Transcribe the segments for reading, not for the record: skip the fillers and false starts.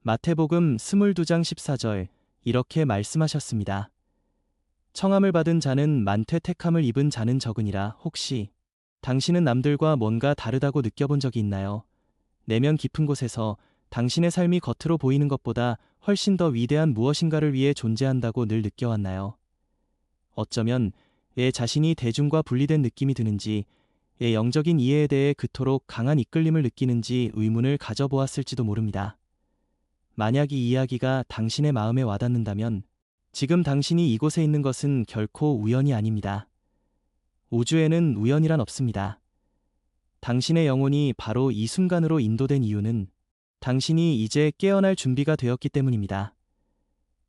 마태복음 22장 14절 이렇게 말씀하셨습니다. 청함을 받은 자는 많되 택함을 입은 자는 적으니라. 혹시 당신은 남들과 뭔가 다르다고 느껴본 적이 있나요? 내면 깊은 곳에서 당신의 삶이 겉으로 보이는 것보다 훨씬 더 위대한 무엇인가를 위해 존재한다고 늘 느껴왔나요? 어쩌면 내 자신이 대중과 분리된 느낌이 드는지, 내 영적인 이해에 대해 그토록 강한 이끌림을 느끼는지 의문을 가져보았을지도 모릅니다. 만약 이 이야기가 당신의 마음에 와닿는다면 지금 당신이 이곳에 있는 것은 결코 우연이 아닙니다. 우주에는 우연이란 없습니다. 당신의 영혼이 바로 이 순간으로 인도된 이유는 당신이 이제 깨어날 준비가 되었기 때문입니다.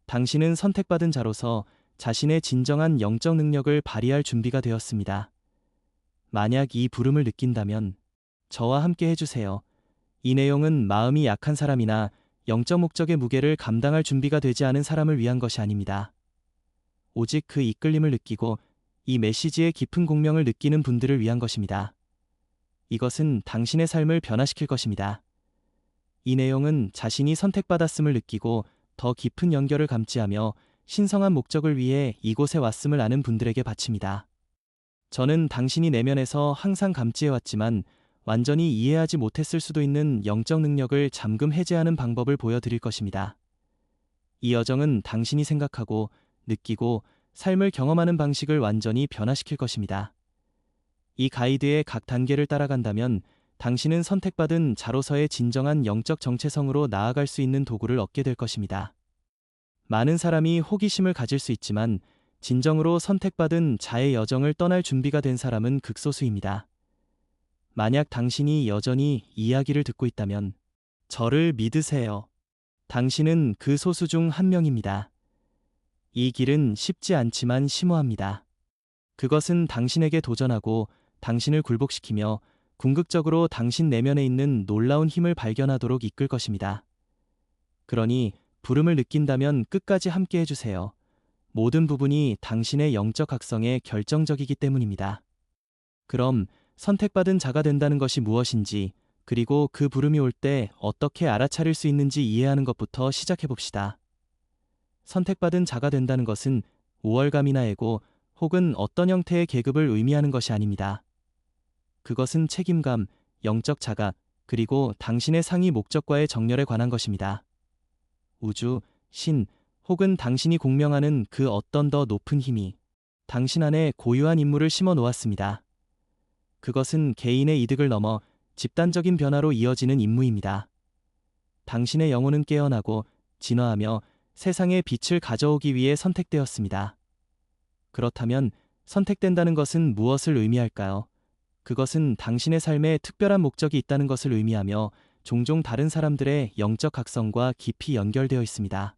당신은 선택받은 자로서 자신의 진정한 영적 능력을 발휘할 준비가 되었습니다. 만약 이 부름을 느낀다면 저와 함께 해주세요. 이 내용은 마음이 약한 사람이나 영적 목적의 무게를 감당할 준비가 되지 않은 사람을 위한 것이 아닙니다. 오직 그 이끌림을 느끼고 이 메시지의 깊은 공명을 느끼는 분들을 위한 것입니다. 이것은 당신의 삶을 변화시킬 것입니다. 이 내용은 자신이 선택받았음을 느끼고 더 깊은 연결을 감지하며 신성한 목적을 위해 이곳에 왔음을 아는 분들에게 바칩니다. 저는 당신이 내면에서 항상 감지해왔지만 완전히 이해하지 못했을 수도 있는 영적 능력을 잠금 해제하는 방법을 보여드릴 것입니다. 이 여정은 당신이 생각하고 느끼고 삶을 경험하는 방식을 완전히 변화시킬 것입니다. 이 가이드의 각 단계를 따라간다면 당신은 선택받은 자로서의 진정한 영적 정체성으로 나아갈 수 있는 도구를 얻게 될 것입니다. 많은 사람이 호기심을 가질 수 있지만 진정으로 선택받은 자의 여정을 떠날 준비가 된 사람은 극소수입니다. 만약 당신이 여전히 이야기를 듣고 있다면 저를 믿으세요. 당신은 그 소수 중 한 명입니다. 이 길은 쉽지 않지만 심오합니다. 그것은 당신에게 도전하고 당신을 굴복시키며 궁극적으로 당신 내면에 있는 놀라운 힘을 발견하도록 이끌 것입니다. 그러니 부름을 느낀다면 끝까지 함께 해주세요. 모든 부분이 당신의 영적 각성에 결정적이기 때문입니다. 그럼 선택받은 자가 된다는 것이 무엇인지, 그리고 그 부름이 올 때 어떻게 알아차릴 수 있는지 이해하는 것부터 시작해봅시다. 선택받은 자가 된다는 것은 우월감이나 에고 혹은 어떤 형태의 계급을 의미하는 것이 아닙니다. 그것은 책임감, 영적 자각, 그리고 당신의 상위 목적과의 정렬에 관한 것입니다. 우주, 신, 혹은 당신이 공명하는 그 어떤 더 높은 힘이 당신 안에 고유한 임무를 심어 놓았습니다. 그것은 개인의 이득을 넘어 집단적인 변화로 이어지는 임무입니다. 당신의 영혼은 깨어나고 진화하며 세상에 빛을 가져오기 위해 선택되었습니다. 그렇다면 선택된다는 것은 무엇을 의미할까요? 그것은 당신의 삶에 특별한 목적이 있다는 것을 의미하며 종종 다른 사람들의 영적 각성과 깊이 연결되어 있습니다.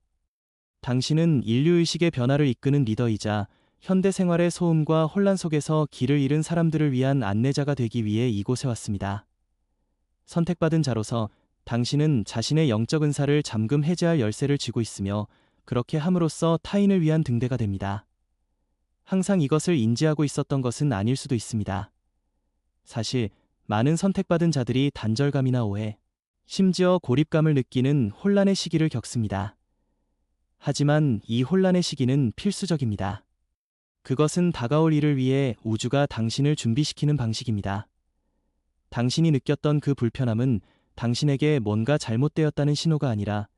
당신은 인류의식의 변화를 이끄는 리더이자 현대 생활의 소음과 혼란 속에서 길을 잃은 사람들을 위한 안내자가 되기 위해 이곳에 왔습니다. 선택받은 자로서 당신은 자신의 영적 은사를 잠금 해제할 열쇠를 쥐고 있으며 그렇게 함으로써 타인을 위한 등대가 됩니다. 항상 이것을 인지하고 있었던 것은 아닐 수도 있습니다. 사실 많은 선택받은 자들이 단절감이나 오해, 심지어 고립감을 느끼는 혼란의 시기를 겪습니다. 하지만 이 혼란의 시기는 필수적입니다. 그것은 다가올 일을 위해 우주가 당신을 준비시키는 방식입니다. 당신이 느꼈던 그 불편함은 당신에게 뭔가 잘못되었다는 신호가 아니라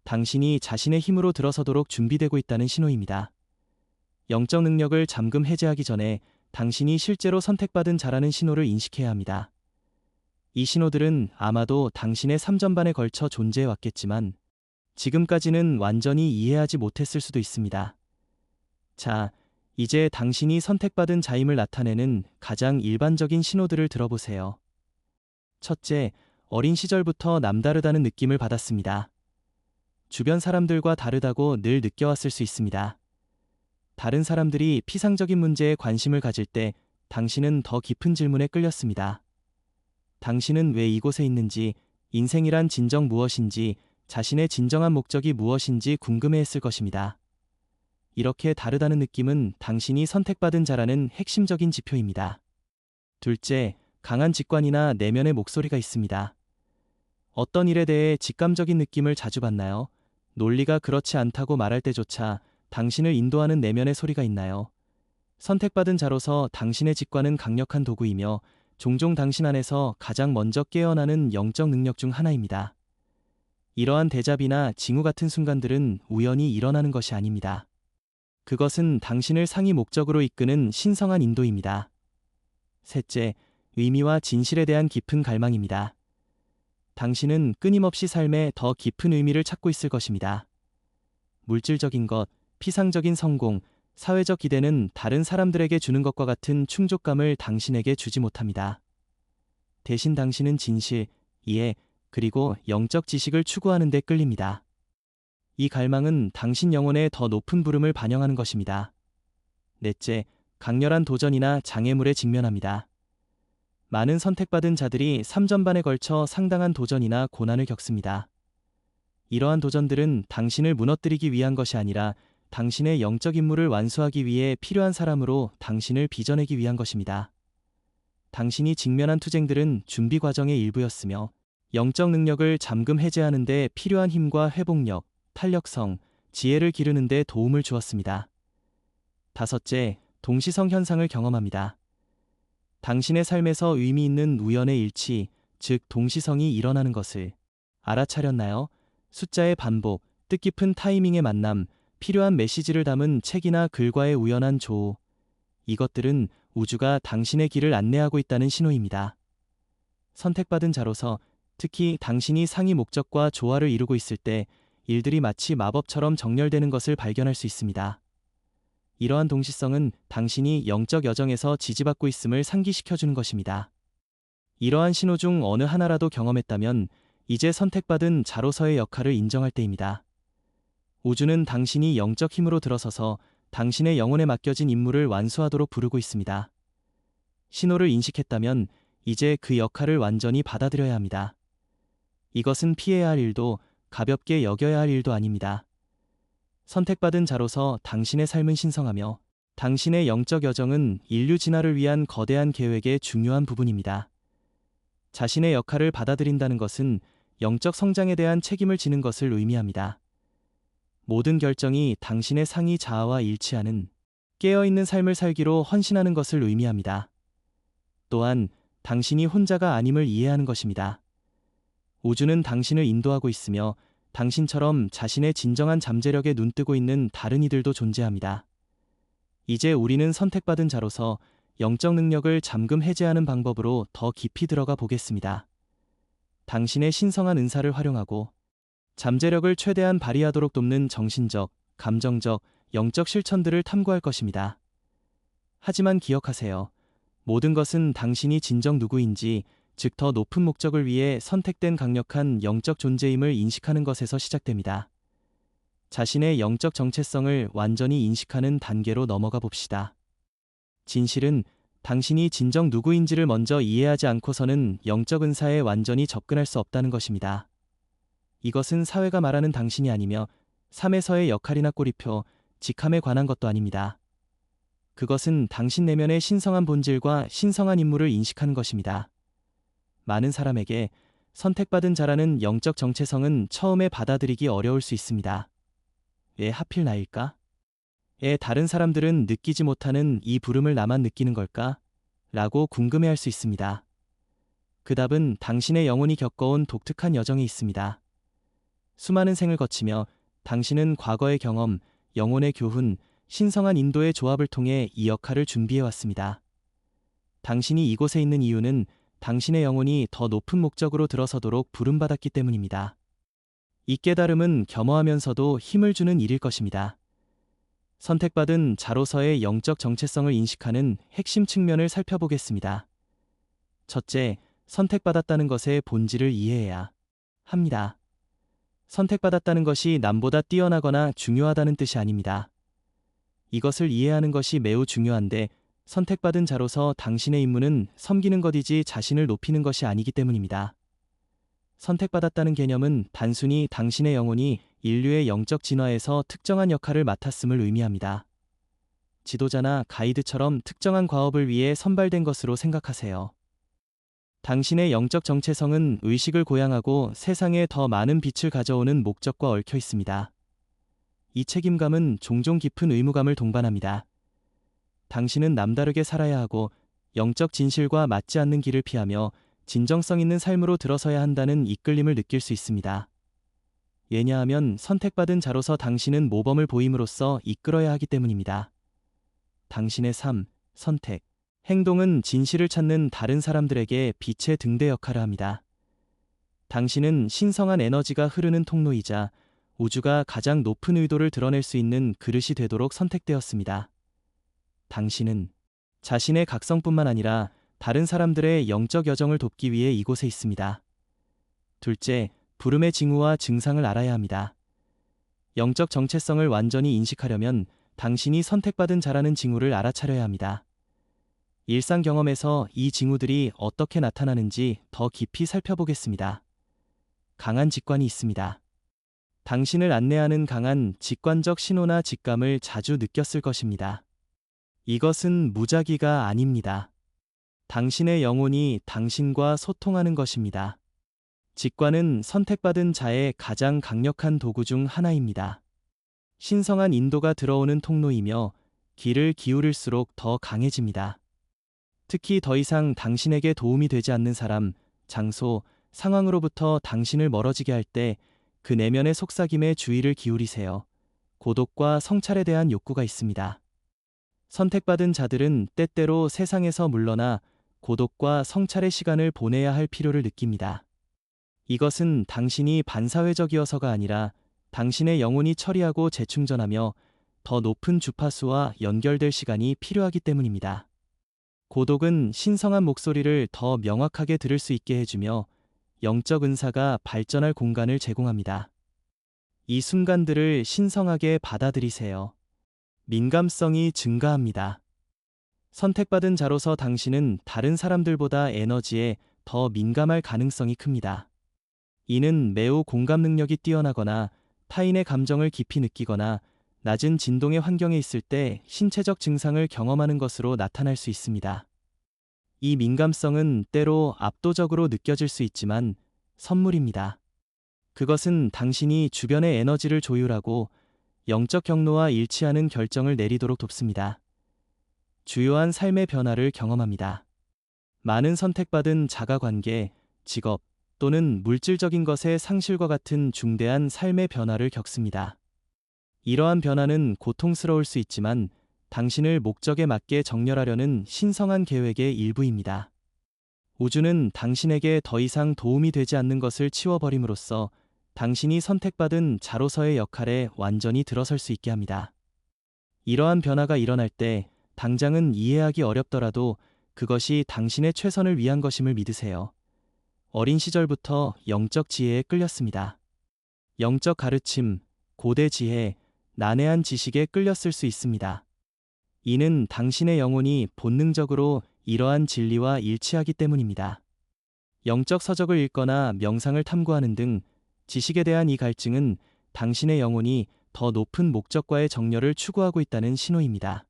당신이 자신의 힘으로 들어서도록 준비되고 있다는 신호입니다. 영적 능력을 잠금 해제하기 전에 당신이 실제로 선택받은 자라는 신호를 인식해야 합니다. 이 신호들은 아마도 당신의 삶 전반에 걸쳐 존재해 왔겠지만 지금까지는 완전히 이해하지 못했을 수도 있습니다. 자, 이제 당신이 선택받은 자임을 나타내는 가장 일반적인 신호들을 들어보세요. 첫째, 어린 시절부터 남다르다는 느낌을 받았습니다. 주변 사람들과 다르다고 늘 느껴왔을 수 있습니다. 다른 사람들이 피상적인 문제에 관심을 가질 때 당신은 더 깊은 질문에 끌렸습니다. 당신은 왜 이곳에 있는지, 인생이란 진정 무엇인지, 자신의 진정한 목적이 무엇인지 궁금해했을 것입니다. 이렇게 다르다는 느낌은 당신이 선택받은 자라는 핵심적인 지표입니다. 둘째, 강한 직관이나 내면의 목소리가 있습니다. 어떤 일에 대해 직감적인 느낌을 자주 받나요? 논리가 그렇지 않다고 말할 때조차 당신을 인도하는 내면의 소리가 있나요? 선택받은 자로서 당신의 직관은 강력한 도구이며 종종 당신 안에서 가장 먼저 깨어나는 영적 능력 중 하나입니다. 이러한 대자비나 징후 같은 순간들은 우연히 일어나는 것이 아닙니다. 그것은 당신을 상위 목적으로 이끄는 신성한 인도입니다. 셋째, 의미와 진실에 대한 깊은 갈망입니다. 당신은 끊임없이 삶에 더 깊은 의미를 찾고 있을 것입니다. 물질적인 것, 피상적인 성공, 사회적 기대는 다른 사람들에게 주는 것과 같은 충족감을 당신에게 주지 못합니다. 대신 당신은 진실, 이해, 그리고 영적 지식을 추구하는 데 끌립니다. 이 갈망은 당신 영혼의 더 높은 부름을 반영하는 것입니다. 넷째, 강렬한 도전이나 장애물에 직면합니다. 많은 선택받은 자들이 3전반에 걸쳐 상당한 도전이나 고난을 겪습니다. 이러한 도전들은 당신을 무너뜨리기 위한 것이 아니라 당신의 영적 임무를 완수하기 위해 필요한 사람으로 당신을 빚어내기 위한 것입니다. 당신이 직면한 투쟁들은 준비 과정의 일부였으며 영적 능력을 잠금 해제하는 데 필요한 힘과 회복력, 탄력성, 지혜를 기르는 데 도움을 주었습니다. 다섯째, 동시성 현상을 경험합니다. 당신의 삶에서 의미 있는 우연의 일치, 즉 동시성이 일어나는 것을 알아차렸나요? 숫자의 반복, 뜻깊은 타이밍의 만남, 필요한 메시지를 담은 책이나 글과의 우연한 조우. 이것들은 우주가 당신의 길을 안내하고 있다는 신호입니다. 선택받은 자로서 특히 당신이 상위 목적과 조화를 이루고 있을 때 일들이 마치 마법처럼 정렬되는 것을 발견할 수 있습니다. 이러한 동시성은 당신이 영적 여정에서 지지받고 있음을 상기시켜주는 것입니다. 이러한 신호 중 어느 하나라도 경험했다면 이제 선택받은 자로서의 역할을 인정할 때입니다. 우주는 당신이 영적 힘으로 들어서서 당신의 영혼에 맡겨진 임무를 완수하도록 부르고 있습니다. 신호를 인식했다면 이제 그 역할을 완전히 받아들여야 합니다. 이것은 피해야 할 일도 가볍게 여겨야 할 일도 아닙니다. 선택받은 자로서 당신의 삶은 신성하며 당신의 영적 여정은 인류 진화를 위한 거대한 계획의 중요한 부분입니다. 자신의 역할을 받아들인다는 것은 영적 성장에 대한 책임을 지는 것을 의미합니다. 모든 결정이 당신의 상위 자아와 일치하는 깨어있는 삶을 살기로 헌신하는 것을 의미합니다. 또한 당신이 혼자가 아님을 이해하는 것입니다. 우주는 당신을 인도하고 있으며 당신처럼 자신의 진정한 잠재력에 눈뜨고 있는 다른 이들도 존재합니다. 이제 우리는 선택받은 자로서 영적 능력을 잠금 해제하는 방법으로 더 깊이 들어가 보겠습니다. 당신의 신성한 은사를 활용하고 잠재력을 최대한 발휘하도록 돕는 정신적, 감정적, 영적 실천들을 탐구할 것입니다. 하지만 기억하세요. 모든 것은 당신이 진정 누구인지, 즉 더 높은 목적을 위해 선택된 강력한 영적 존재임을 인식하는 것에서 시작됩니다. 자신의 영적 정체성을 완전히 인식하는 단계로 넘어가 봅시다. 진실은 당신이 진정 누구인지를 먼저 이해하지 않고서는 영적 은사에 완전히 접근할 수 없다는 것입니다. 이것은 사회가 말하는 당신이 아니며 삶에서의 역할이나 꼬리표, 직함에 관한 것도 아닙니다. 그것은 당신 내면의 신성한 본질과 신성한 임무를 인식하는 것입니다. 많은 사람에게 선택받은 자라는 영적 정체성은 처음에 받아들이기 어려울 수 있습니다. 왜 하필 나일까? 왜 다른 사람들은 느끼지 못하는 이 부름을 나만 느끼는 걸까? 라고 궁금해할 수 있습니다. 그 답은 당신의 영혼이 겪어온 독특한 여정에 있습니다. 수많은 생을 거치며 당신은 과거의 경험, 영혼의 교훈, 신성한 인도의 조합을 통해 이 역할을 준비해왔습니다. 당신이 이곳에 있는 이유는 당신의 영혼이 더 높은 목적으로 들어서도록 부름받았기 때문입니다. 이 깨달음은 겸허하면서도 힘을 주는 일일 것입니다. 선택받은 자로서의 영적 정체성을 인식하는 핵심 측면을 살펴보겠습니다. 첫째, 선택받았다는 것의 본질을 이해해야 합니다. 선택받았다는 것이 남보다 뛰어나거나 중요하다는 뜻이 아닙니다. 이것을 이해하는 것이 매우 중요한데 선택받은 자로서 당신의 임무는 섬기는 것이지 자신을 높이는 것이 아니기 때문입니다. 선택받았다는 개념은 단순히 당신의 영혼이 인류의 영적 진화에서 특정한 역할을 맡았음을 의미합니다. 지도자나 가이드처럼 특정한 과업을 위해 선발된 것으로 생각하세요. 당신의 영적 정체성은 의식을 고양하고 세상에 더 많은 빛을 가져오는 목적과 얽혀 있습니다. 이 책임감은 종종 깊은 의무감을 동반합니다. 당신은 남다르게 살아야 하고 영적 진실과 맞지 않는 길을 피하며 진정성 있는 삶으로 들어서야 한다는 이끌림을 느낄 수 있습니다. 왜냐하면 선택받은 자로서 당신은 모범을 보임으로써 이끌어야 하기 때문입니다. 당신의 삶, 선택, 행동은 진실을 찾는 다른 사람들에게 빛의 등대 역할을 합니다. 당신은 신성한 에너지가 흐르는 통로이자 우주가 가장 높은 의도를 드러낼 수 있는 그릇이 되도록 선택되었습니다. 당신은 자신의 각성뿐만 아니라 다른 사람들의 영적 여정을 돕기 위해 이곳에 있습니다. 둘째, 부름의 징후와 증상을 알아야 합니다. 영적 정체성을 완전히 인식하려면 당신이 선택받은 자라는 징후를 알아차려야 합니다. 일상 경험에서 이 징후들이 어떻게 나타나는지 더 깊이 살펴보겠습니다. 강한 직관이 있습니다. 당신을 안내하는 강한 직관적 신호나 직감을 자주 느꼈을 것입니다. 이것은 무작위가 아닙니다. 당신의 영혼이 당신과 소통하는 것입니다. 직관은 선택받은 자의 가장 강력한 도구 중 하나입니다. 신성한 인도가 들어오는 통로이며 귀를 기울일수록 더 강해집니다. 특히 더 이상 당신에게 도움이 되지 않는 사람, 장소, 상황으로부터 당신을 멀어지게 할 때 그 내면의 속삭임에 주의를 기울이세요. 고독과 성찰에 대한 욕구가 있습니다. 선택받은 자들은 때때로 세상에서 물러나 고독과 성찰의 시간을 보내야 할 필요를 느낍니다. 이것은 당신이 반사회적이어서가 아니라 당신의 영혼이 처리하고 재충전하며 더 높은 주파수와 연결될 시간이 필요하기 때문입니다. 고독은 신성한 목소리를 더 명확하게 들을 수 있게 해주며 영적 은사가 발전할 공간을 제공합니다. 이 순간들을 신성하게 받아들이세요. 민감성이 증가합니다. 선택받은 자로서 당신은 다른 사람들보다 에너지에 더 민감할 가능성이 큽니다. 이는 매우 공감 능력이 뛰어나거나 타인의 감정을 깊이 느끼거나 낮은 진동의 환경에 있을 때 신체적 증상을 경험하는 것으로 나타날 수 있습니다. 이 민감성은 때로 압도적으로 느껴질 수 있지만 선물입니다. 그것은 당신이 주변의 에너지를 조율하고 영적 경로와 일치하는 결정을 내리도록 돕습니다. 주요한 삶의 변화를 경험합니다. 많은 선택받은 자가관계, 직업 또는 물질적인 것의 상실과 같은 중대한 삶의 변화를 겪습니다. 이러한 변화는 고통스러울 수 있지만 당신을 목적에 맞게 정렬하려는 신성한 계획의 일부입니다. 우주는 당신에게 더 이상 도움이 되지 않는 것을 치워버림으로써 당신이 선택받은 자로서의 역할에 완전히 들어설 수 있게 합니다. 이러한 변화가 일어날 때 당장은 이해하기 어렵더라도 그것이 당신의 최선을 위한 것임을 믿으세요. 어린 시절부터 영적 지혜에 끌렸습니다. 영적 가르침, 고대 지혜, 난해한 지식에 끌렸을 수 있습니다. 이는 당신의 영혼이 본능적으로 이러한 진리와 일치하기 때문입니다. 영적 서적을 읽거나 명상을 탐구하는 등 지식에 대한 이 갈증은 당신의 영혼이 더 높은 목적과의 정렬을 추구하고 있다는 신호입니다.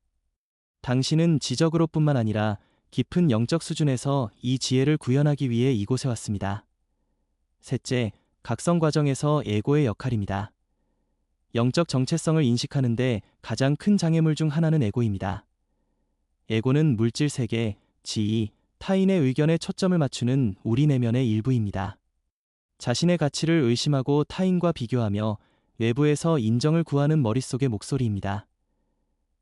당신은 지적으로뿐만 아니라 깊은 영적 수준에서 이 지혜를 구현하기 위해 이곳에 왔습니다. 셋째, 각성 과정에서 에고의 역할입니다. 영적 정체성을 인식하는데 가장 큰 장애물 중 하나는 에고입니다. 에고는 물질 세계, 지위, 타인의 의견에 초점을 맞추는 우리 내면의 일부입니다. 자신의 가치를 의심하고 타인과 비교하며 외부에서 인정을 구하는 머릿속의 목소리입니다.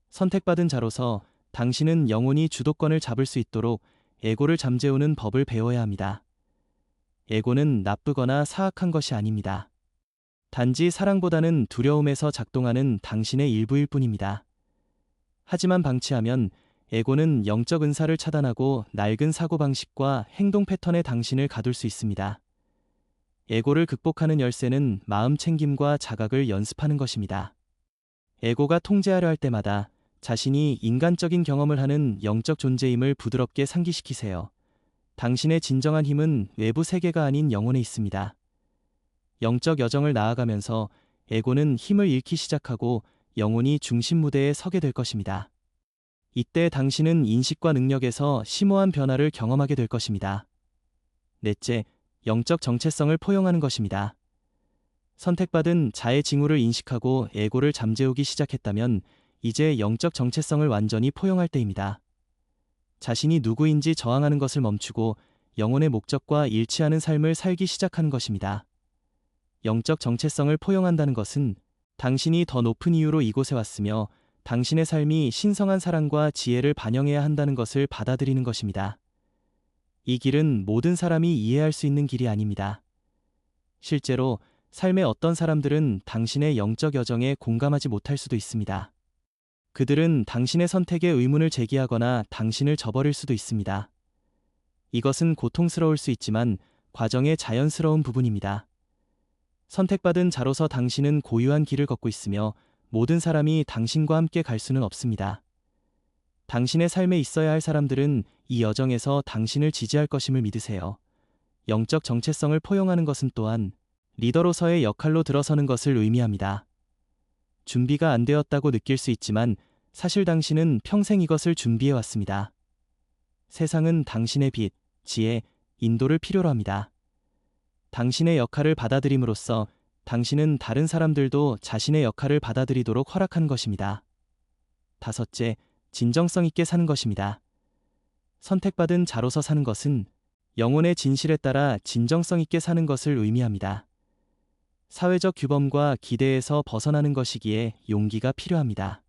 선택받은 자로서 당신은 영혼이 주도권을 잡을 수 있도록 에고를 잠재우는 법을 배워야 합니다. 에고는 나쁘거나 사악한 것이 아닙니다. 단지 사랑보다는 두려움에서 작동하는 당신의 일부일 뿐입니다. 하지만 방치하면 에고는 영적 은사를 차단하고 낡은 사고방식과 행동 패턴에 당신을 가둘 수 있습니다. 에고를 극복하는 열쇠는 마음 챙김과 자각을 연습하는 것입니다. 에고가 통제하려 할 때마다 자신이 인간적인 경험을 하는 영적 존재임을 부드럽게 상기시키세요. 당신의 진정한 힘은 외부 세계가 아닌 영혼에 있습니다. 영적 여정을 나아가면서 에고는 힘을 잃기 시작하고 영혼이 중심 무대에 서게 될 것입니다. 이때 당신은 인식과 능력에서 심오한 변화를 경험하게 될 것입니다. 넷째, 영적 정체성을 포용하는 것입니다. 선택받은 자의 징후를 인식하고 에고를 잠재우기 시작했다면 이제 영적 정체성을 완전히 포용할 때입니다. 자신이 누구인지 저항하는 것을 멈추고 영혼의 목적과 일치하는 삶을 살기 시작하는 것입니다. 영적 정체성을 포용한다는 것은 당신이 더 높은 이유로 이곳에 왔으며 당신의 삶이 신성한 사랑과 지혜를 반영해야 한다는 것을 받아들이는 것입니다. 이 길은 모든 사람이 이해할 수 있는 길이 아닙니다. 실제로 삶의 어떤 사람들은 당신의 영적 여정에 공감하지 못할 수도 있습니다. 그들은 당신의 선택에 의문을 제기하거나 당신을 저버릴 수도 있습니다. 이것은 고통스러울 수 있지만 과정의 자연스러운 부분입니다. 선택받은 자로서 당신은 고유한 길을 걷고 있으며 모든 사람이 당신과 함께 갈 수는 없습니다. 당신의 삶에 있어야 할 사람들은 이 여정에서 당신을 지지할 것임을 믿으세요. 영적 정체성을 포용하는 것은 또한 리더로서의 역할로 들어서는 것을 의미합니다. 준비가 안 되었다고 느낄 수 있지만 사실 당신은 평생 이것을 준비해 왔습니다. 세상은 당신의 빛, 지혜, 인도를 필요로 합니다. 당신의 역할을 받아들임으로써 당신은 다른 사람들도 자신의 역할을 받아들이도록 허락하는 것입니다. 다섯째, 진정성 있게 사는 것입니다. 선택받은 자로서 사는 것은 영혼의 진실에 따라 진정성 있게 사는 것을 의미합니다. 사회적 규범과 기대에서 벗어나는 것이기에 용기가 필요합니다.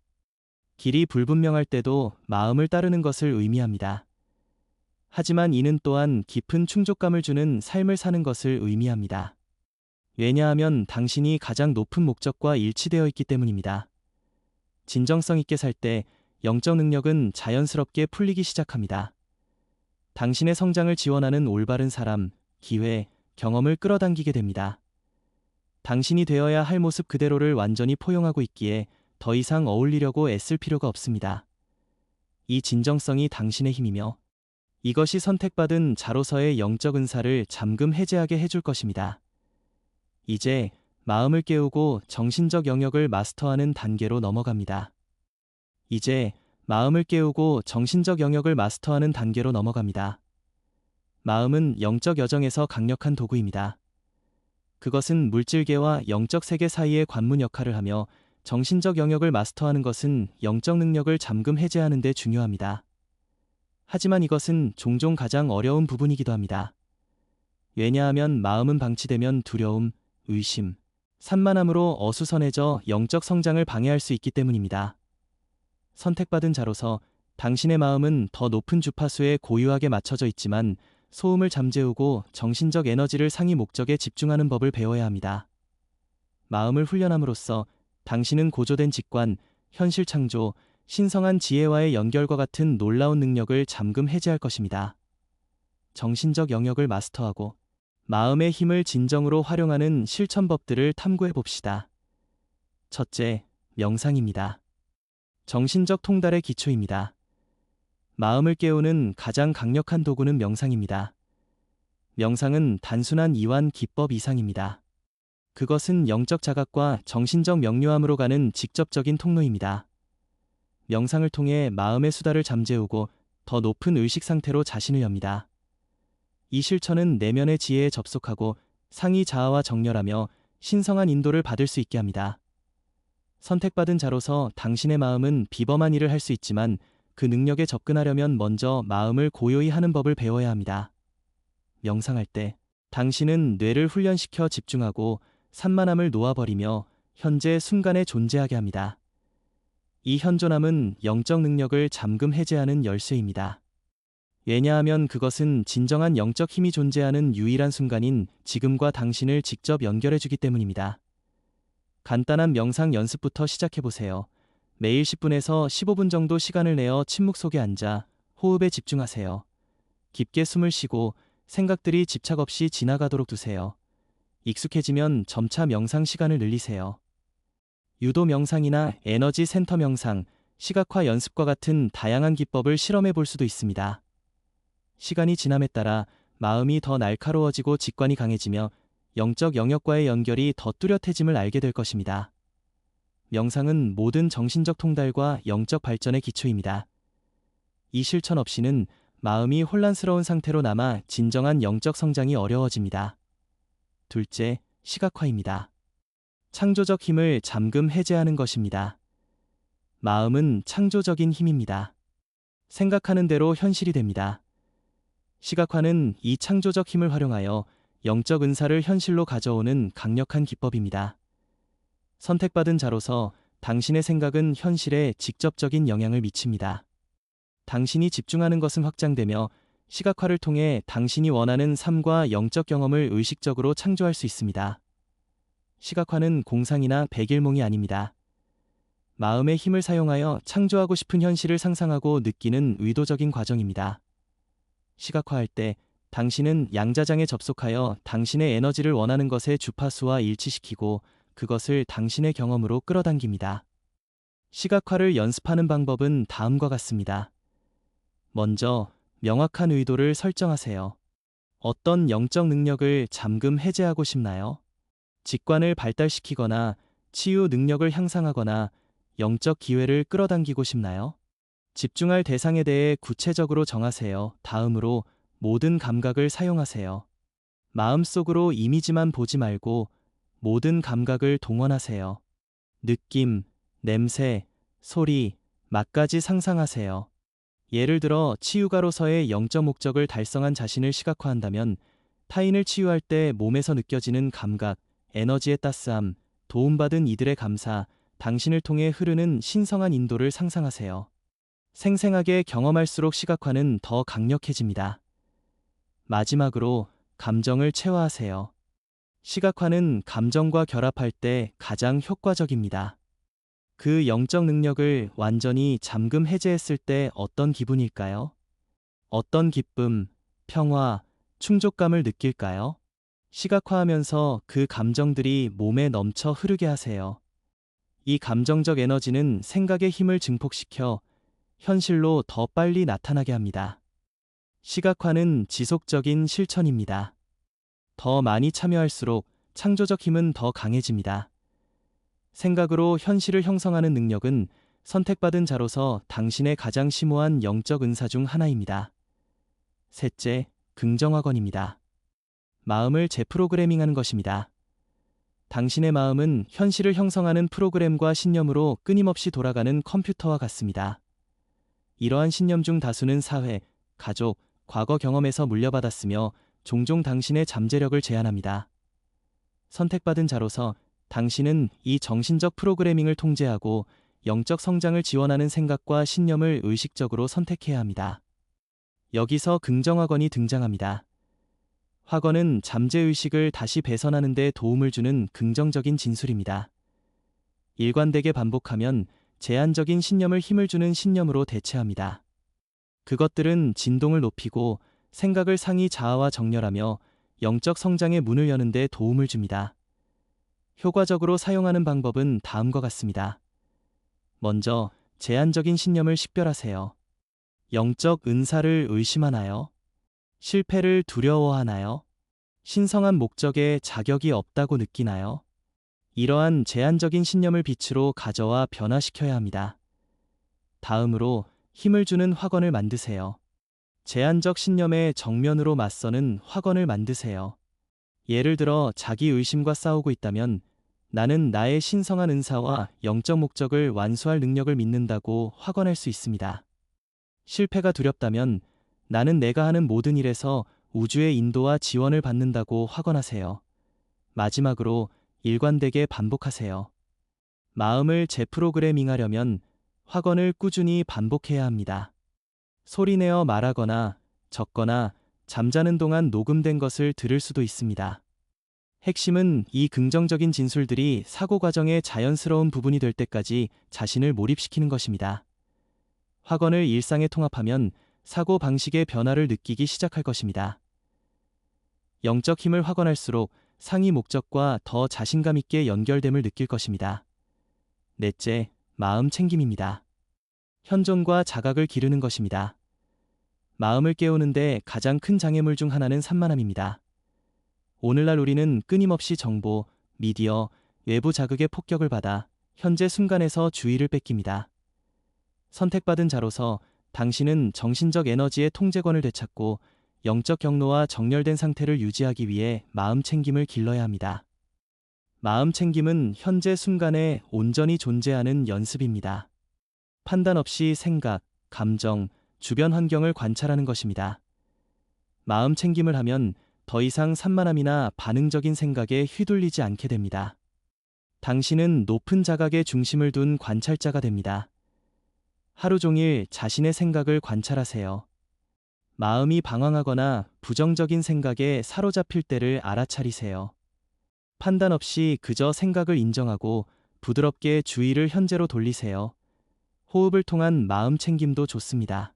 길이 불분명할 때도 마음을 따르는 것을 의미합니다. 하지만 이는 또한 깊은 충족감을 주는 삶을 사는 것을 의미합니다. 왜냐하면 당신이 가장 높은 목적과 일치되어 있기 때문입니다. 진정성 있게 살 때 영적 능력은 자연스럽게 풀리기 시작합니다. 당신의 성장을 지원하는 올바른 사람, 기회, 경험을 끌어당기게 됩니다. 당신이 되어야 할 모습 그대로를 완전히 포용하고 있기에 더 이상 어울리려고 애쓸 필요가 없습니다. 이 진정성이 당신의 힘이며 이것이 선택받은 자로서의 영적 은사를 잠금 해제하게 해줄 것입니다. 이제 마음을 깨우고 정신적 영역을 마스터하는 단계로 넘어갑니다. 마음은 영적 여정에서 강력한 도구입니다. 그것은 물질계와 영적 세계 사이의 관문 역할을 하며 정신적 영역을 마스터하는 것은 영적 능력을 잠금 해제하는 데 중요합니다. 하지만 이것은 종종 가장 어려운 부분이기도 합니다. 왜냐하면 마음은 방치되면 두려움, 의심, 산만함으로 어수선해져 영적 성장을 방해할 수 있기 때문입니다. 선택받은 자로서 당신의 마음은 더 높은 주파수에 고유하게 맞춰져 있지만 소음을 잠재우고 정신적 에너지를 상위 목적에 집중하는 법을 배워야 합니다. 마음을 훈련함으로써 당신은 고조된 직관, 현실 창조, 신성한 지혜와의 연결과 같은 놀라운 능력을 잠금 해제할 것입니다. 정신적 영역을 마스터하고 마음의 힘을 진정으로 활용하는 실천법들을 탐구해 봅시다. 첫째, 명상입니다. 정신적 통달의 기초입니다. 마음을 깨우는 가장 강력한 도구는 명상입니다. 명상은 단순한 이완 기법 이상입니다. 그것은 영적 자각과 정신적 명료함으로 가는 직접적인 통로입니다. 명상을 통해 마음의 수다를 잠재우고 더 높은 의식 상태로 자신을 엽니다. 이 실천은 내면의 지혜에 접속하고 상위 자아와 정렬하며 신성한 인도를 받을 수 있게 합니다. 선택받은 자로서 당신의 마음은 비범한 일을 할 수 있지만 그 능력에 접근하려면 먼저 마음을 고요히 하는 법을 배워야 합니다. 명상할 때 당신은 뇌를 훈련시켜 집중하고 산만함을 놓아버리며 현재 순간에 존재하게 합니다. 이 현존함은 영적 능력을 잠금 해제하는 열쇠입니다. 왜냐하면 그것은 진정한 영적 힘이 존재하는 유일한 순간인 지금과 당신을 직접 연결해주기 때문입니다. 간단한 명상 연습부터 시작해보세요. 매일 10분에서 15분 정도 시간을 내어 침묵 속에 앉아 호흡에 집중하세요. 깊게 숨을 쉬고 생각들이 집착 없이 지나가도록 두세요. 익숙해지면 점차 명상 시간을 늘리세요. 유도 명상이나 에너지 센터 명상, 시각화 연습과 같은 다양한 기법을 실험해 볼 수도 있습니다. 시간이 지남에 따라 마음이 더 날카로워지고 직관이 강해지며 영적 영역과의 연결이 더 뚜렷해짐을 알게 될 것입니다. 명상은 모든 정신적 통달과 영적 발전의 기초입니다. 이 실천 없이는 마음이 혼란스러운 상태로 남아 진정한 영적 성장이 어려워집니다. 둘째, 시각화입니다. 창조적 힘을 잠금 해제하는 것입니다. 마음은 창조적인 힘입니다. 생각하는 대로 현실이 됩니다. 시각화는 이 창조적 힘을 활용하여 영적 은사를 현실로 가져오는 강력한 기법입니다. 선택받은 자로서 당신의 생각은 현실에 직접적인 영향을 미칩니다. 당신이 집중하는 것은 확장되며 시각화를 통해 당신이 원하는 삶과 영적 경험을 의식적으로 창조할 수 있습니다. 시각화는 공상이나 백일몽이 아닙니다. 마음의 힘을 사용하여 창조하고 싶은 현실을 상상하고 느끼는 의도적인 과정입니다. 시각화할 때 당신은 양자장에 접속하여 당신의 에너지를 원하는 것의 주파수와 일치시키고 그것을 당신의 경험으로 끌어당깁니다. 시각화를 연습하는 방법은 다음과 같습니다. 먼저, 명확한 의도를 설정하세요. 어떤 영적 능력을 잠금 해제하고 싶나요? 직관을 발달시키거나 치유 능력을 향상하거나 영적 기회를 끌어당기고 싶나요? 집중할 대상에 대해 구체적으로 정하세요. 다음으로 모든 감각을 사용하세요. 마음속으로 이미지만 보지 말고 모든 감각을 동원하세요. 느낌, 냄새, 소리, 맛까지 상상하세요. 예를 들어 치유가로서의 영적 목적을 달성한 자신을 시각화한다면 타인을 치유할 때 몸에서 느껴지는 감각, 에너지의 따스함, 도움받은 이들의 감사, 당신을 통해 흐르는 신성한 인도를 상상하세요. 생생하게 경험할수록 시각화는 더 강력해집니다. 마지막으로 감정을 체화하세요. 시각화는 감정과 결합할 때 가장 효과적입니다. 그 영적 능력을 완전히 잠금 해제했을 때 어떤 기분일까요? 어떤 기쁨, 평화, 충족감을 느낄까요? 시각화하면서 그 감정들이 몸에 넘쳐 흐르게 하세요. 이 감정적 에너지는 생각의 힘을 증폭시켜 현실로 더 빨리 나타나게 합니다. 시각화는 지속적인 실천입니다. 더 많이 참여할수록 창조적 힘은 더 강해집니다. 생각으로 현실을 형성하는 능력은 선택받은 자로서 당신의 가장 심오한 영적 은사 중 하나입니다. 셋째, 긍정학원입니다. 마음을 재프로그래밍하는 것입니다. 당신의 마음은 현실을 형성하는 프로그램과 신념으로 끊임없이 돌아가는 컴퓨터와 같습니다. 이러한 신념 중 다수는 사회, 가족, 과거 경험에서 물려받았으며 종종 당신의 잠재력을 제한합니다. 선택받은 자로서 당신은 이 정신적 프로그래밍을 통제하고 영적 성장을 지원하는 생각과 신념을 의식적으로 선택해야 합니다. 여기서 긍정학원이 등장합니다. 학원은 잠재의식을 다시 배선하는 데 도움을 주는 긍정적인 진술입니다. 일관되게 반복하면 제한적인 신념을 힘을 주는 신념으로 대체합니다. 그것들은 진동을 높이고 생각을 상위 자아와 정렬하며 영적 성장의 문을 여는 데 도움을 줍니다. 효과적으로 사용하는 방법은 다음과 같습니다. 먼저, 제한적인 신념을 식별하세요. 영적 은사를 의심하나요? 실패를 두려워하나요? 신성한 목적에 자격이 없다고 느끼나요? 이러한 제한적인 신념을 빛으로 가져와 변화시켜야 합니다. 다음으로 힘을 주는 확언을 만드세요. 제한적 신념에 정면으로 맞서는 확언을 만드세요. 예를 들어 자기 의심과 싸우고 있다면 나는 나의 신성한 은사와 영적 목적을 완수할 능력을 믿는다고 확언할 수 있습니다. 실패가 두렵다면 나는 내가 하는 모든 일에서 우주의 인도와 지원을 받는다고 확언하세요. 마지막으로 일관되게 반복하세요. 마음을 재프로그래밍하려면 확언을 꾸준히 반복해야 합니다. 소리내어 말하거나 적거나 잠자는 동안 녹음된 것을 들을 수도 있습니다. 핵심은 이 긍정적인 진술들이 사고 과정의 자연스러운 부분이 될 때까지 자신을 몰입시키는 것입니다. 확언을 일상에 통합하면 사고 방식의 변화를 느끼기 시작할 것입니다. 영적 힘을 확언할수록 상위 목적과 더 자신감 있게 연결됨을 느낄 것입니다. 넷째, 마음 챙김입니다. 현존과 자각을 기르는 것입니다. 마음을 깨우는데 가장 큰 장애물 중 하나는 산만함입니다. 오늘날 우리는 끊임없이 정보, 미디어, 외부 자극의 폭격을 받아 현재 순간에서 주의를 뺏깁니다. 선택받은 자로서 당신은 정신적 에너지의 통제권을 되찾고 영적 경로와 정렬된 상태를 유지하기 위해 마음 챙김을 길러야 합니다. 마음 챙김은 현재 순간에 온전히 존재하는 연습입니다. 판단 없이 생각, 감정, 주변 환경을 관찰하는 것입니다. 마음 챙김을 하면 더 이상 산만함이나 반응적인 생각에 휘둘리지 않게 됩니다. 당신은 높은 자각의 중심을 둔 관찰자가 됩니다. 하루 종일 자신의 생각을 관찰하세요. 마음이 방황하거나 부정적인 생각에 사로잡힐 때를 알아차리세요. 판단 없이 그저 생각을 인정하고 부드럽게 주의를 현재로 돌리세요. 호흡을 통한 마음 챙김도 좋습니다.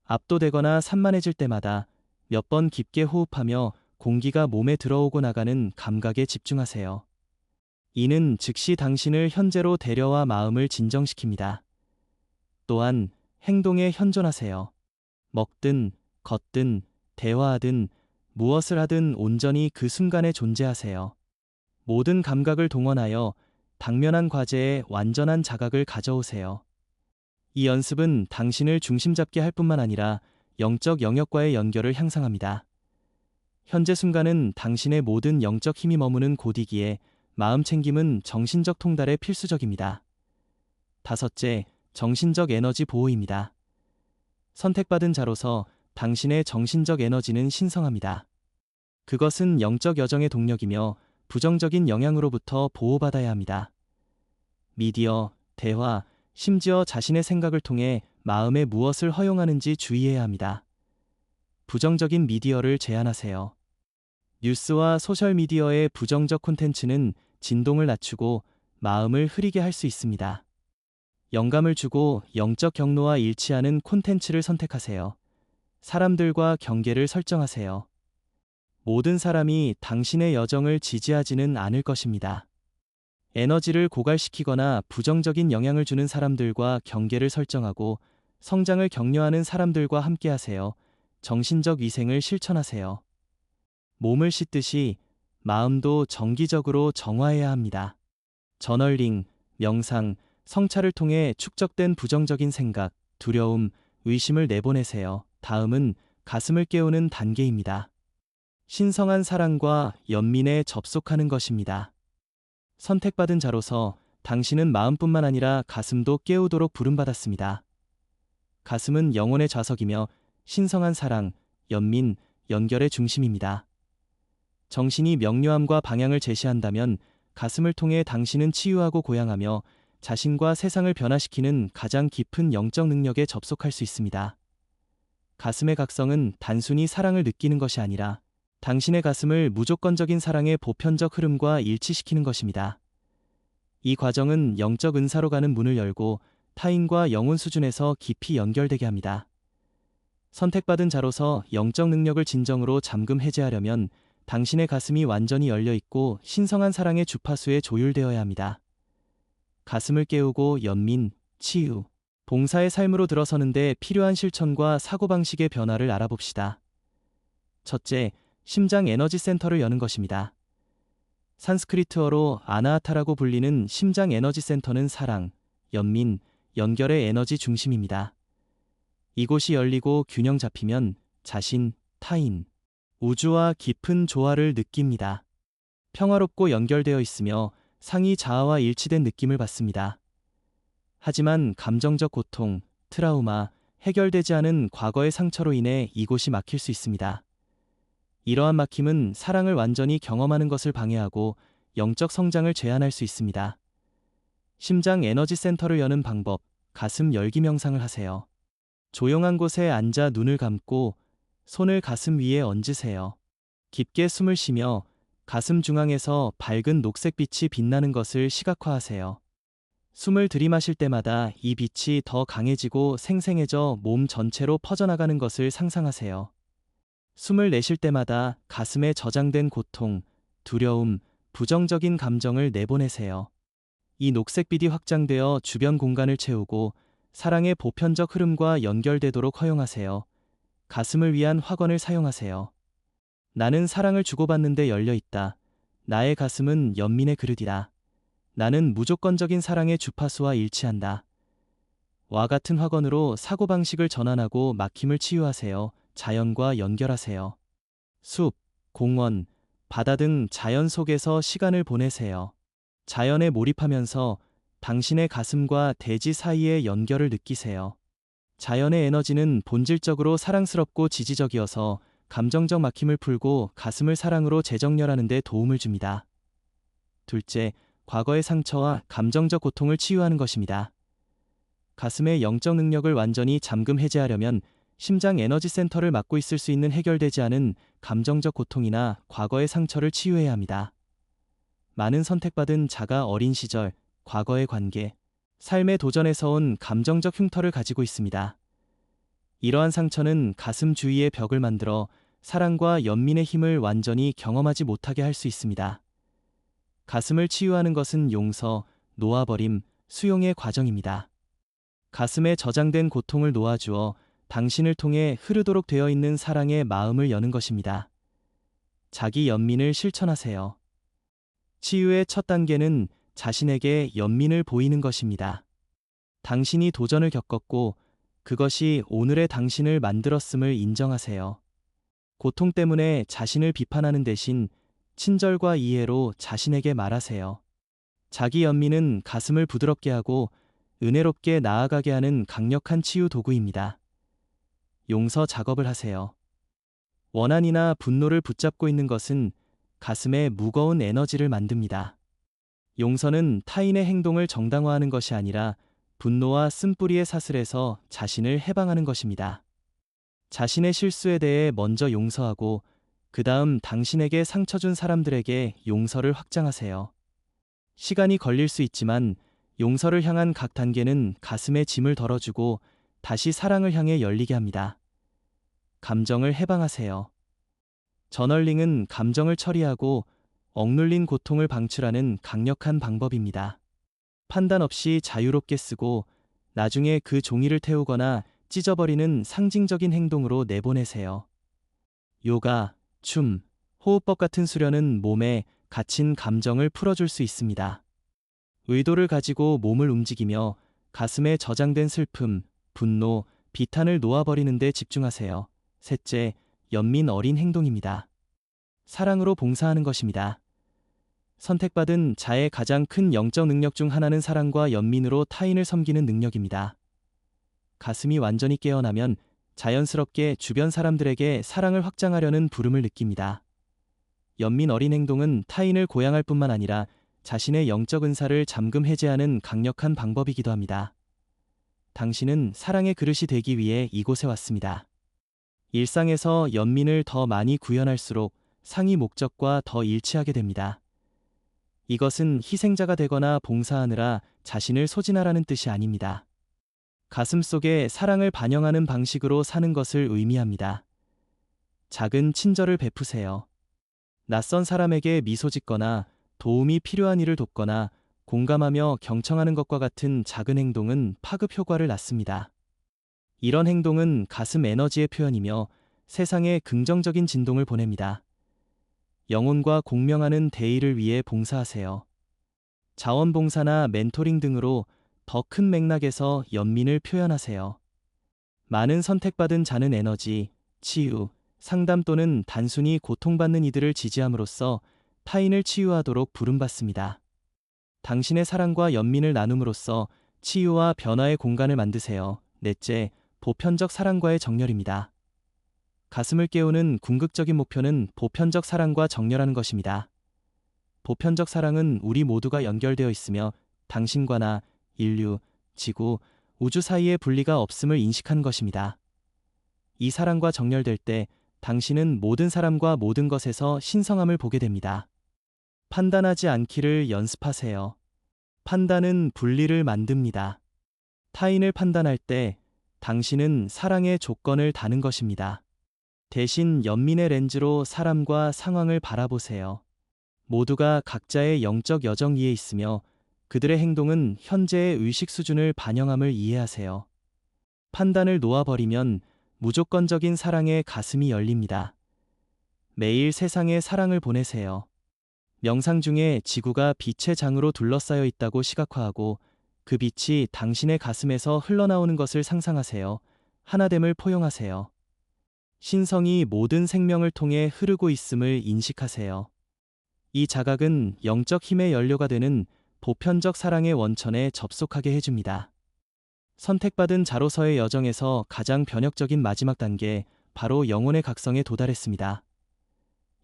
압도되거나 산만해질 때마다 몇 번 깊게 호흡하며 공기가 몸에 들어오고 나가는 감각에 집중하세요. 이는 즉시 당신을 현재로 데려와 마음을 진정시킵니다. 또한 행동에 현존하세요. 먹든, 걷든, 대화하든, 무엇을 하든 온전히 그 순간에 존재하세요. 모든 감각을 동원하여 당면한 과제에 완전한 자각을 가져오세요. 이 연습은 당신을 중심 잡게 할 뿐만 아니라 영적 영역과의 연결을 향상합니다. 현재 순간은 당신의 모든 영적 힘이 머무는 곳이기에 마음 챙김은 정신적 통달에 필수적입니다. 다섯째, 정신적 에너지 보호입니다. 선택받은 자로서 당신의 정신적 에너지는 신성합니다. 그것은 영적 여정의 동력이며 부정적인 영향으로부터 보호받아야 합니다. 미디어, 대화, 심지어 자신의 생각을 통해 마음에 무엇을 허용하는지 주의해야 합니다. 부정적인 미디어를 제한하세요. 뉴스와 소셜미디어의 부정적 콘텐츠는 진동을 낮추고 마음을 흐리게 할 수 있습니다. 영감을 주고 영적 경로와 일치하는 콘텐츠를 선택하세요. 사람들과 경계를 설정하세요. 모든 사람이 당신의 여정을 지지하지는 않을 것입니다. 에너지를 고갈시키거나 부정적인 영향을 주는 사람들과 경계를 설정하고 성장을 격려하는 사람들과 함께하세요. 정신적 위생을 실천하세요. 몸을 씻듯이 마음도 정기적으로 정화해야 합니다. 저널링, 명상, 성찰을 통해 축적된 부정적인 생각, 두려움, 의심을 내보내세요. 다음은 가슴을 깨우는 단계입니다. 신성한 사랑과 연민에 접속하는 것입니다. 선택받은 자로서 당신은 마음뿐만 아니라 가슴도 깨우도록 부름받았습니다. 가슴은 영혼의 좌석이며 신성한 사랑, 연민, 연결의 중심입니다. 정신이 명료함과 방향을 제시한다면 가슴을 통해 당신은 치유하고 고양하며 자신과 세상을 변화시키는 가장 깊은 영적 능력에 접속할 수 있습니다. 가슴의 각성은 단순히 사랑을 느끼는 것이 아니라 당신의 가슴을 무조건적인 사랑의 보편적 흐름과 일치시키는 것입니다. 이 과정은 영적 은사로 가는 문을 열고 타인과 영혼 수준에서 깊이 연결되게 합니다. 선택받은 자로서 영적 능력을 진정으로 잠금 해제하려면 당신의 가슴이 완전히 열려 있고 신성한 사랑의 주파수에 조율되어야 합니다. 가슴을 깨우고 연민, 치유, 봉사의 삶으로 들어서는데 필요한 실천과 사고방식의 변화를 알아봅시다. 첫째, 심장 에너지 센터를 여는 것입니다. 산스크리트어로 아나하타라고 불리는 심장 에너지 센터는 사랑, 연민, 연결의 에너지 중심입니다. 이곳이 열리고 균형 잡히면 자신, 타인, 우주와 깊은 조화를 느낍니다. 평화롭고 연결되어 있으며 상이 자아와 일치된 느낌을 받습니다. 하지만 감정적 고통, 트라우마, 해결되지 않은 과거의 상처로 인해 이곳이 막힐 수 있습니다. 이러한 막힘은 사랑을 완전히 경험하는 것을 방해하고 영적 성장을 제한할 수 있습니다. 심장 에너지 센터를 여는 방법, 가슴 열기 명상을 하세요. 조용한 곳에 앉아 눈을 감고 손을 가슴 위에 얹으세요. 깊게 숨을 쉬며 가슴 중앙에서 밝은 녹색빛이 빛나는 것을 시각화하세요. 숨을 들이마실 때마다 이 빛이 더 강해지고 생생해져 몸 전체로 퍼져나가는 것을 상상하세요. 숨을 내쉴 때마다 가슴에 저장된 고통, 두려움, 부정적인 감정을 내보내세요. 이 녹색빛이 확장되어 주변 공간을 채우고 사랑의 보편적 흐름과 연결되도록 허용하세요. 가슴을 위한 확언을 사용하세요. 나는 사랑을 주고받는데 열려 있다. 나의 가슴은 연민의 그릇이다. 나는 무조건적인 사랑의 주파수와 일치한다. 와 같은 확언으로 사고방식을 전환하고 막힘을 치유하세요. 자연과 연결하세요. 숲, 공원, 바다 등 자연 속에서 시간을 보내세요. 자연에 몰입하면서 당신의 가슴과 대지 사이의 연결을 느끼세요. 자연의 에너지는 본질적으로 사랑스럽고 지지적이어서 감정적 막힘을 풀고 가슴을 사랑으로 재정렬하는 데 도움을 줍니다. 둘째, 과거의 상처와 감정적 고통을 치유하는 것입니다. 가슴의 영적 능력을 완전히 잠금 해제하려면 심장 에너지 센터를 맡고 있을 수 있는 해결되지 않은 감정적 고통이나 과거의 상처를 치유해야 합니다. 많은 선택받은 자가 어린 시절, 과거의 관계, 삶의 도전에서 온 감정적 흉터를 가지고 있습니다. 이러한 상처는 가슴 주위에 벽을 만들어 사랑과 연민의 힘을 완전히 경험하지 못하게 할 수 있습니다. 가슴을 치유하는 것은 용서, 놓아버림, 수용의 과정입니다. 가슴에 저장된 고통을 놓아주어 당신을 통해 흐르도록 되어 있는 사랑의 마음을 여는 것입니다. 자기 연민을 실천하세요. 치유의 첫 단계는 자신에게 연민을 보이는 것입니다. 당신이 도전을 겪었고 그것이 오늘의 당신을 만들었음을 인정하세요. 고통 때문에 자신을 비판하는 대신 친절과 이해로 자신에게 말하세요. 자기 연민은 가슴을 부드럽게 하고 은혜롭게 나아가게 하는 강력한 치유 도구입니다. 용서 작업을 하세요. 원한이나 분노를 붙잡고 있는 것은 가슴에 무거운 에너지를 만듭니다. 용서는 타인의 행동을 정당화하는 것이 아니라 분노와 쓴뿌리의 사슬에서 자신을 해방하는 것입니다. 자신의 실수에 대해 먼저 용서하고 그 다음 당신에게 상처 준 사람들에게 용서를 확장하세요. 시간이 걸릴 수 있지만 용서를 향한 각 단계는 가슴의 짐을 덜어주고 다시 사랑을 향해 열리게 합니다. 감정을 해방하세요. 저널링은 감정을 처리하고 억눌린 고통을 방출하는 강력한 방법입니다. 판단 없이 자유롭게 쓰고 나중에 그 종이를 태우거나 찢어버리는 상징적인 행동으로 내보내세요. 요가, 춤, 호흡법 같은 수련은 몸에 갇힌 감정을 풀어줄 수 있습니다. 의도를 가지고 몸을 움직이며 가슴에 저장된 슬픔, 분노, 비탄을 놓아버리는 데 집중하세요. 셋째, 연민 어린 행동입니다. 사랑으로 봉사하는 것입니다. 선택받은 자의 가장 큰 영적 능력 중 하나는 사랑과 연민으로 타인을 섬기는 능력입니다. 가슴이 완전히 깨어나면 자연스럽게 주변 사람들에게 사랑을 확장하려는 부름을 느낍니다. 연민 어린 행동은 타인을 고양할 뿐만 아니라 자신의 영적 은사를 잠금 해제하는 강력한 방법이기도 합니다. 당신은 사랑의 그릇이 되기 위해 이곳에 왔습니다. 일상에서 연민을 더 많이 구현할수록 상위 목적과 더 일치하게 됩니다. 이것은 희생자가 되거나 봉사하느라 자신을 소진하라는 뜻이 아닙니다. 가슴 속에 사랑을 반영하는 방식으로 사는 것을 의미합니다. 작은 친절을 베푸세요. 낯선 사람에게 미소 짓거나 도움이 필요한 일을 돕거나 공감하며 경청하는 것과 같은 작은 행동은 파급 효과를 낳습니다. 이런 행동은 가슴 에너지의 표현이며 세상에 긍정적인 진동을 보냅니다. 영혼과 공명하는 대의를 위해 봉사하세요. 자원봉사나 멘토링 등으로 더 큰 맥락에서 연민을 표현하세요. 많은 선택받은 자는 에너지, 치유, 상담 또는 단순히 고통받는 이들을 지지함으로써 타인을 치유하도록 부름받습니다. 당신의 사랑과 연민을 나눔으로써 치유와 변화의 공간을 만드세요. 넷째, 보편적 사랑과의 정렬입니다. 가슴을 깨우는 궁극적인 목표는 보편적 사랑과 정렬하는 것입니다. 보편적 사랑은 우리 모두가 연결되어 있으며 당신과 나, 인류, 지구, 우주 사이에 분리가 없음을 인식하는 것입니다. 이 사랑과 정렬될 때 당신은 모든 사람과 모든 것에서 신성함을 보게 됩니다. 판단하지 않기를 연습하세요. 판단은 분리를 만듭니다. 타인을 판단할 때 당신은 사랑의 조건을 다는 것입니다. 대신 연민의 렌즈로 사람과 상황을 바라보세요. 모두가 각자의 영적 여정 위에 있으며 그들의 행동은 현재의 의식 수준을 반영함을 이해하세요. 판단을 놓아버리면 무조건적인 사랑에 가슴이 열립니다. 매일 세상에 사랑을 보내세요. 명상 중에 지구가 빛의 장으로 둘러싸여 있다고 시각화하고 그 빛이 당신의 가슴에서 흘러나오는 것을 상상하세요. 하나됨을 포용하세요. 신성이 모든 생명을 통해 흐르고 있음을 인식하세요. 이 자각은 영적 힘의 연료가 되는 보편적 사랑의 원천에 접속하게 해줍니다. 선택받은 자로서의 여정에서 가장 변혁적인 마지막 단계, 바로 영혼의 각성에 도달했습니다.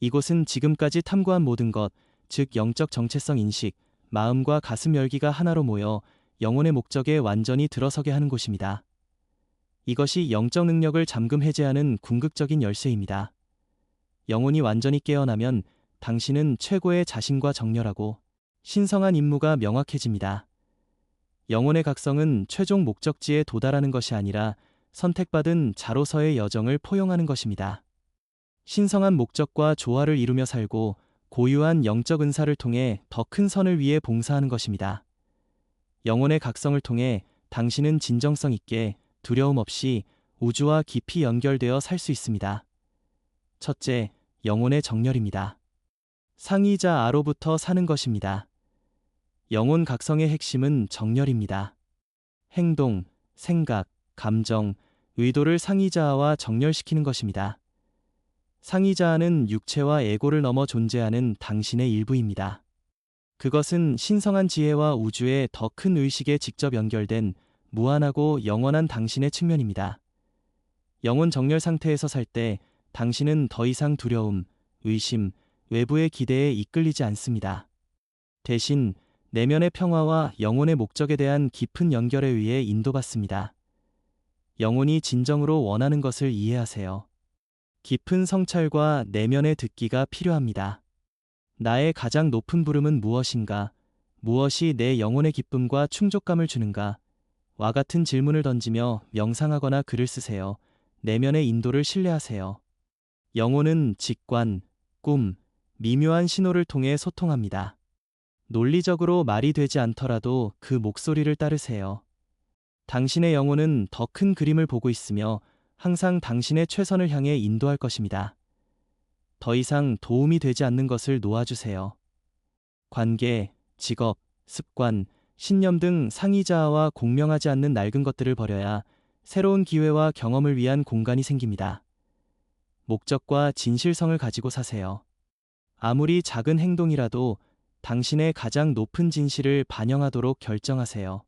이곳은 지금까지 탐구한 모든 것, 즉 영적 정체성 인식, 마음과 가슴 열기가 하나로 모여 영혼의 목적에 완전히 들어서게 하는 곳입니다. 이것이 영적 능력을 잠금 해제하는 궁극적인 열쇠입니다. 영혼이 완전히 깨어나면 당신은 최고의 자신과 정렬하고 신성한 임무가 명확해집니다. 영혼의 각성은 최종 목적지에 도달하는 것이 아니라 선택받은 자로서의 여정을 포용하는 것입니다. 신성한 목적과 조화를 이루며 살고 고유한 영적 은사를 통해 더 큰 선을 위해 봉사하는 것입니다. 영혼의 각성을 통해 당신은 진정성 있게 두려움 없이 우주와 깊이 연결되어 살 수 있습니다. 첫째, 영혼의 정렬입니다. 상이자 아로부터 사는 것입니다. 영혼 각성의 핵심은 정렬입니다. 행동, 생각, 감정, 의도를 상이자아와 정렬시키는 것입니다. 상이자아는 육체와 에고를 넘어 존재하는 당신의 일부입니다. 그것은 신성한 지혜와 우주의 더 큰 의식에 직접 연결된 무한하고 영원한 당신의 측면입니다. 영혼 정렬 상태에서 살 때 당신은 더 이상 두려움, 의심, 외부의 기대에 이끌리지 않습니다. 대신 내면의 평화와 영혼의 목적에 대한 깊은 연결에 의해 인도받습니다. 영혼이 진정으로 원하는 것을 이해하세요. 깊은 성찰과 내면의 듣기가 필요합니다. 나의 가장 높은 부름은 무엇인가? 무엇이 내 영혼의 기쁨과 충족감을 주는가? 와 같은 질문을 던지며 명상하거나 글을 쓰세요. 내면의 인도를 신뢰하세요. 영혼은 직관, 꿈, 미묘한 신호를 통해 소통합니다. 논리적으로 말이 되지 않더라도 그 목소리를 따르세요. 당신의 영혼은 더 큰 그림을 보고 있으며 항상 당신의 최선을 향해 인도할 것입니다. 더 이상 도움이 되지 않는 것을 놓아주세요. 관계, 직업, 습관, 신념 등 상이자아와 공명하지 않는 낡은 것들을 버려야 새로운 기회와 경험을 위한 공간이 생깁니다. 목적과 진실성을 가지고 사세요. 아무리 작은 행동이라도 당신의 가장 높은 진실을 반영하도록 결정하세요.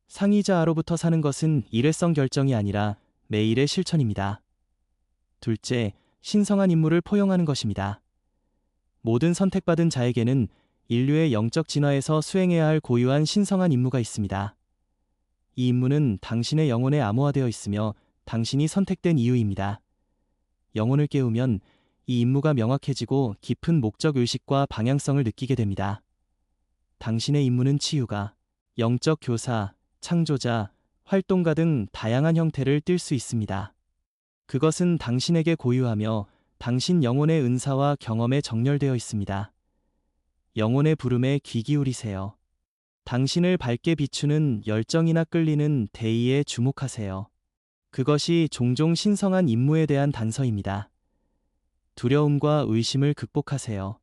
상이자아로부터 사는 것은 일회성 결정이 아니라 매일의 실천입니다. 둘째, 신성한 임무를 포용하는 것입니다. 모든 선택받은 자에게는 인류의 영적 진화에서 수행해야 할 고유한 신성한 임무가 있습니다. 이 임무는 당신의 영혼에 암호화되어 있으며 당신이 선택된 이유입니다. 영혼을 깨우면 이 임무가 명확해지고 깊은 목적 의식과 방향성을 느끼게 됩니다. 당신의 임무는 치유가, 영적 교사, 창조자, 활동가 등 다양한 형태를 띨 수 있습니다. 그것은 당신에게 고유하며 당신 영혼의 은사와 경험에 정렬되어 있습니다. 영혼의 부름에 귀 기울이세요. 당신을 밝게 비추는 열정이나 끌리는 대의에 주목하세요. 그것이 종종 신성한 임무에 대한 단서입니다. 두려움과 의심을 극복하세요.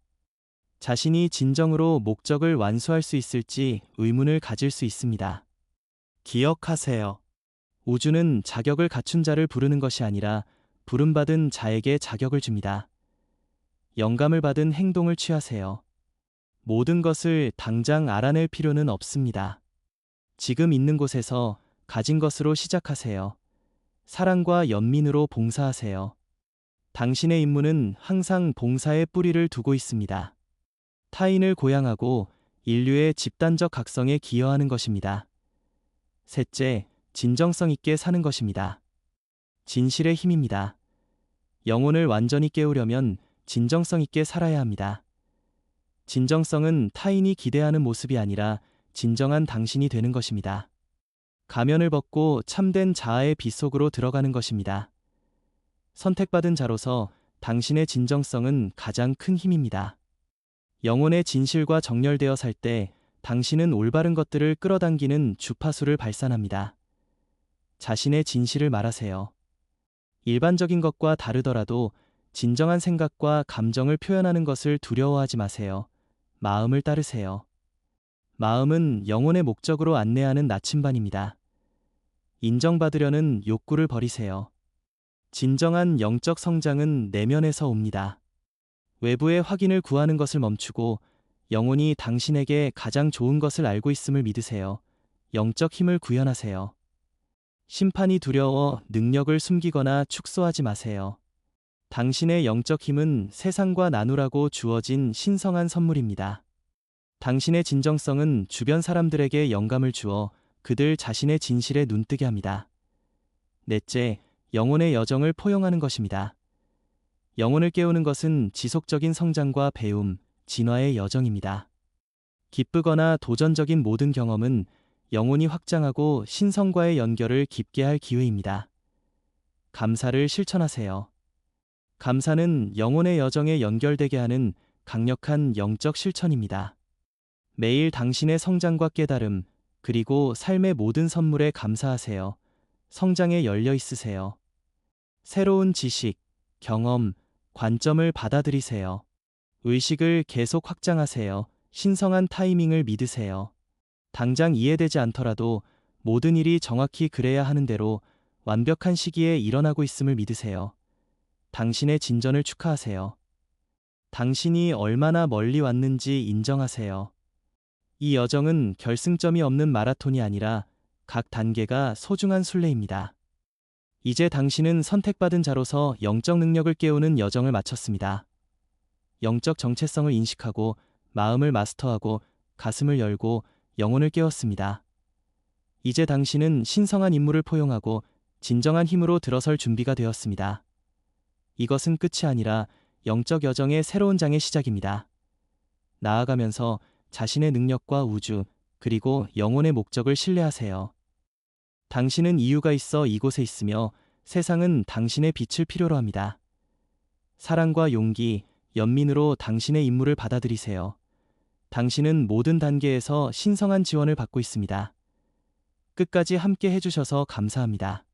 자신이 진정으로 목적을 완수할 수 있을지 의문을 가질 수 있습니다. 기억하세요. 우주는 자격을 갖춘 자를 부르는 것이 아니라 부름받은 자에게 자격을 줍니다. 영감을 받은 행동을 취하세요. 모든 것을 당장 알아낼 필요는 없습니다. 지금 있는 곳에서 가진 것으로 시작하세요. 사랑과 연민으로 봉사하세요. 당신의 임무는 항상 봉사의 뿌리를 두고 있습니다. 타인을 고양하고 인류의 집단적 각성에 기여하는 것입니다. 셋째, 진정성 있게 사는 것입니다. 진실의 힘입니다. 영혼을 완전히 깨우려면 진정성 있게 살아야 합니다. 진정성은 타인이 기대하는 모습이 아니라 진정한 당신이 되는 것입니다. 가면을 벗고 참된 자아의 빛 속으로 들어가는 것입니다. 선택받은 자로서 당신의 진정성은 가장 큰 힘입니다. 영혼의 진실과 정렬되어 살 때 당신은 올바른 것들을 끌어당기는 주파수를 발산합니다. 자신의 진실을 말하세요. 일반적인 것과 다르더라도 진정한 생각과 감정을 표현하는 것을 두려워하지 마세요. 마음을 따르세요. 마음은 영혼의 목적으로 안내하는 나침반입니다. 인정받으려는 욕구를 버리세요. 진정한 영적 성장은 내면에서 옵니다. 외부의 확인을 구하는 것을 멈추고 영혼이 당신에게 가장 좋은 것을 알고 있음을 믿으세요. 영적 힘을 구현하세요. 심판이 두려워 능력을 숨기거나 축소하지 마세요. 당신의 영적 힘은 세상과 나누라고 주어진 신성한 선물입니다. 당신의 진정성은 주변 사람들에게 영감을 주어 그들 자신의 진실에 눈뜨게 합니다. 넷째, 영혼의 여정을 포용하는 것입니다. 영혼을 깨우는 것은 지속적인 성장과 배움, 진화의 여정입니다. 기쁘거나 도전적인 모든 경험은 영혼이 확장하고 신성과의 연결을 깊게 할 기회입니다. 감사를 실천하세요. 감사는 영혼의 여정에 연결되게 하는 강력한 영적 실천입니다. 매일 당신의 성장과 깨달음, 그리고 삶의 모든 선물에 감사하세요. 성장에 열려 있으세요. 새로운 지식, 경험, 관점을 받아들이세요. 의식을 계속 확장하세요. 신성한 타이밍을 믿으세요. 당장 이해되지 않더라도 모든 일이 정확히 그래야 하는 대로 완벽한 시기에 일어나고 있음을 믿으세요. 당신의 진전을 축하하세요. 당신이 얼마나 멀리 왔는지 인정하세요. 이 여정은 결승점이 없는 마라톤이 아니라 각 단계가 소중한 순례입니다. 이제 당신은 선택받은 자로서 영적 능력을 깨우는 여정을 마쳤습니다. 영적 정체성을 인식하고 마음을 마스터하고 가슴을 열고 영혼을 깨웠습니다. 이제 당신은 신성한 임무를 포용하고 진정한 힘으로 들어설 준비가 되었습니다. 이것은 끝이 아니라 영적 여정의 새로운 장의 시작입니다. 나아가면서 자신의 능력과 우주, 그리고 영혼의 목적을 신뢰하세요. 당신은 이유가 있어 이곳에 있으며 세상은 당신의 빛을 필요로 합니다. 사랑과 용기, 연민으로 당신의 임무를 받아들이세요. 당신은 모든 단계에서 신성한 지원을 받고 있습니다. 끝까지 함께 해주셔서 감사합니다.